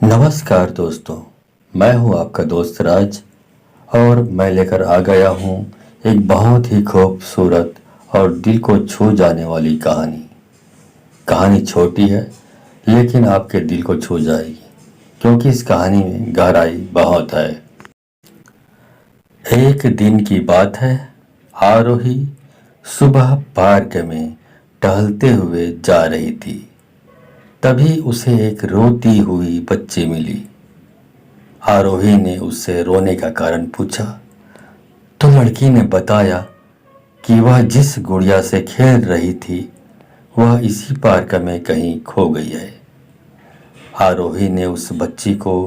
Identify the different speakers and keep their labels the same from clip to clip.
Speaker 1: नमस्कार दोस्तों, मैं हूं आपका दोस्त राज और मैं लेकर आ गया हूं एक बहुत ही खूबसूरत और दिल को छू जाने वाली कहानी। कहानी छोटी है लेकिन आपके दिल को छू जाएगी क्योंकि इस कहानी में गहराई बहुत है। एक दिन की बात है, आरोही सुबह पार्क में टहलते हुए जा रही थी। तभी उसे एक रोती हुई बच्ची मिली। आरोही ने उससे रोने का कारण पूछा तो लड़की ने बताया कि वह जिस गुड़िया से खेल रही थी वह इसी पार्क में कहीं खो गई है। आरोही ने उस बच्ची को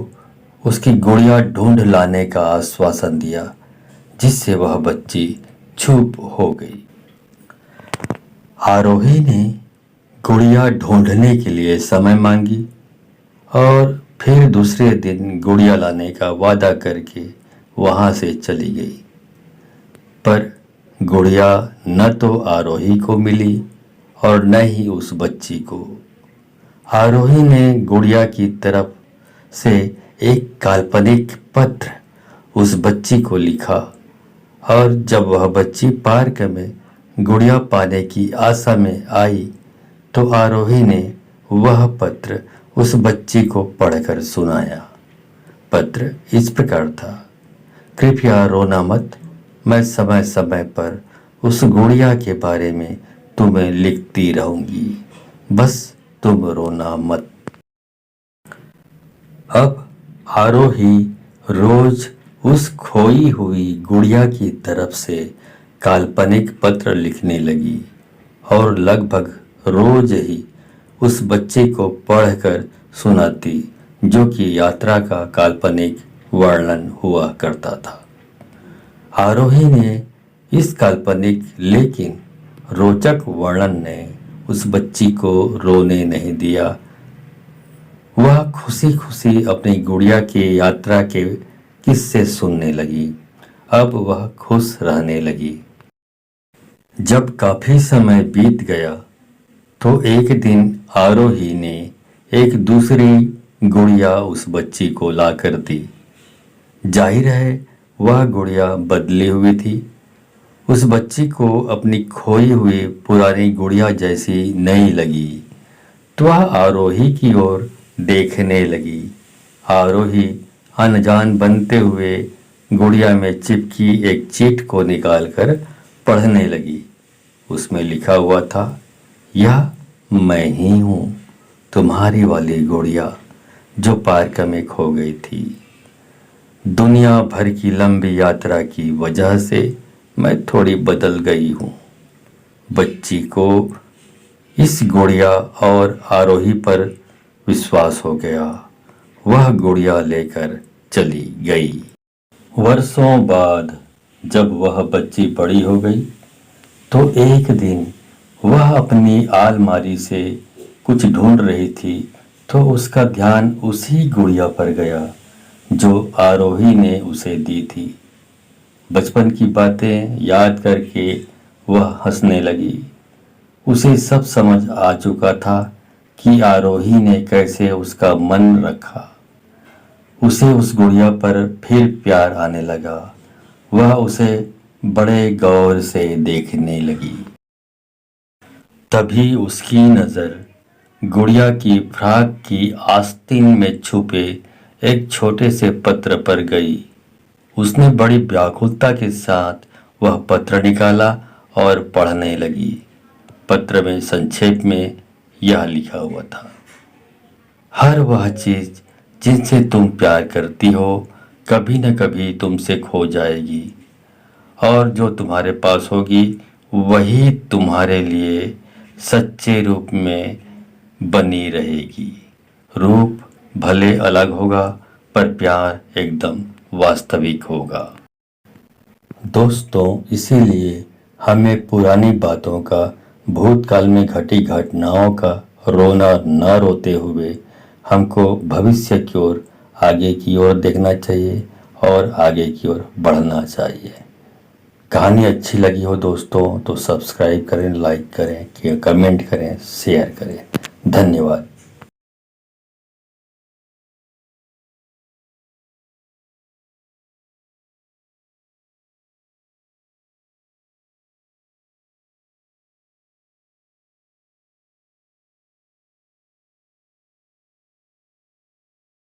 Speaker 1: उसकी गुड़िया ढूंढ लाने का आश्वासन दिया, जिससे वह बच्ची चुप हो गई। आरोही ने गुड़िया ढूंढने के लिए समय मांगी और फिर दूसरे दिन गुड़िया लाने का वादा करके वहां से चली गई। पर गुड़िया न तो आरोही को मिली और न ही उस बच्ची को। आरोही ने गुड़िया की तरफ से एक काल्पनिक पत्र उस बच्ची को लिखा और जब वह बच्ची पार्क में गुड़िया पाने की आशा में आई तो आरोही ने वह पत्र उस बच्ची को पढ़कर सुनाया। पत्र इस प्रकार था, कृपया रोना मत, मैं समय समय पर उस गुड़िया के बारे में तुम्हें लिखती रहूंगी, बस तुम रोना मत। अब आरोही रोज उस खोई हुई गुड़िया की तरफ से काल्पनिक पत्र लिखने लगी और लगभग रोज ही उस बच्चे को पढ़कर सुनाती, जो कि यात्रा का काल्पनिक वर्णन हुआ करता था। आरोही ने इस काल्पनिक लेकिन रोचक वर्णन ने उस बच्ची को रोने नहीं दिया। वह खुशी खुशी अपनी गुड़िया की यात्रा के किस्से सुनने लगी। अब वह खुश रहने लगी। जब काफी समय बीत गया तो एक दिन आरोही ने एक दूसरी गुड़िया उस बच्ची को लाकर दी। जाहिर है वह गुड़िया बदली हुई थी। उस बच्ची को अपनी खोई हुई पुरानी गुड़िया जैसी नहीं लगी तो वह आरोही की ओर देखने लगी। आरोही अनजान बनते हुए गुड़िया में चिपकी एक चिट को निकालकर पढ़ने लगी। उसमें लिखा हुआ था, यह मैं ही हूँ, तुम्हारी वाली गुड़िया जो पार्क में खो गई थी। दुनिया भर की लंबी यात्रा की वजह से मैं थोड़ी बदल गई हूँ। बच्ची को इस गुड़िया और आरोही पर विश्वास हो गया। वह गुड़िया लेकर चली गई। वर्षों बाद जब वह बच्ची बड़ी हो गई तो एक दिन वह अपनी अलमारी से कुछ ढूंढ रही थी तो उसका ध्यान उसी गुड़िया पर गया जो आरोही ने उसे दी थी। बचपन की बातें याद करके वह हंसने लगी। उसे सब समझ आ चुका था कि आरोही ने कैसे उसका मन रखा। उसे उस गुड़िया पर फिर प्यार आने लगा। वह उसे बड़े गौर से देखने लगी। तभी उसकी नज़र गुड़िया की फ्रॉक की आस्तीन में छुपे एक छोटे से पत्र पर गई। उसने बड़ी व्याकुलता के साथ वह पत्र निकाला और पढ़ने लगी। पत्र में संक्षेप में यह लिखा हुआ था, हर वह चीज़ जिनसे तुम प्यार करती हो कभी न कभी तुमसे खो जाएगी और जो तुम्हारे पास होगी वही तुम्हारे लिए सच्चे रूप में बनी रहेगी। रूप भले अलग होगा पर प्यार एकदम वास्तविक होगा। दोस्तों, इसीलिए हमें पुरानी बातों का, भूतकाल में घटी घटनाओं का रोना न रोते हुए हमको भविष्य की ओर, आगे की ओर देखना चाहिए और आगे की ओर बढ़ना चाहिए। कहानी अच्छी लगी हो दोस्तों तो सब्सक्राइब करें, लाइक करें, कमेंट करें, शेयर करें। धन्यवाद।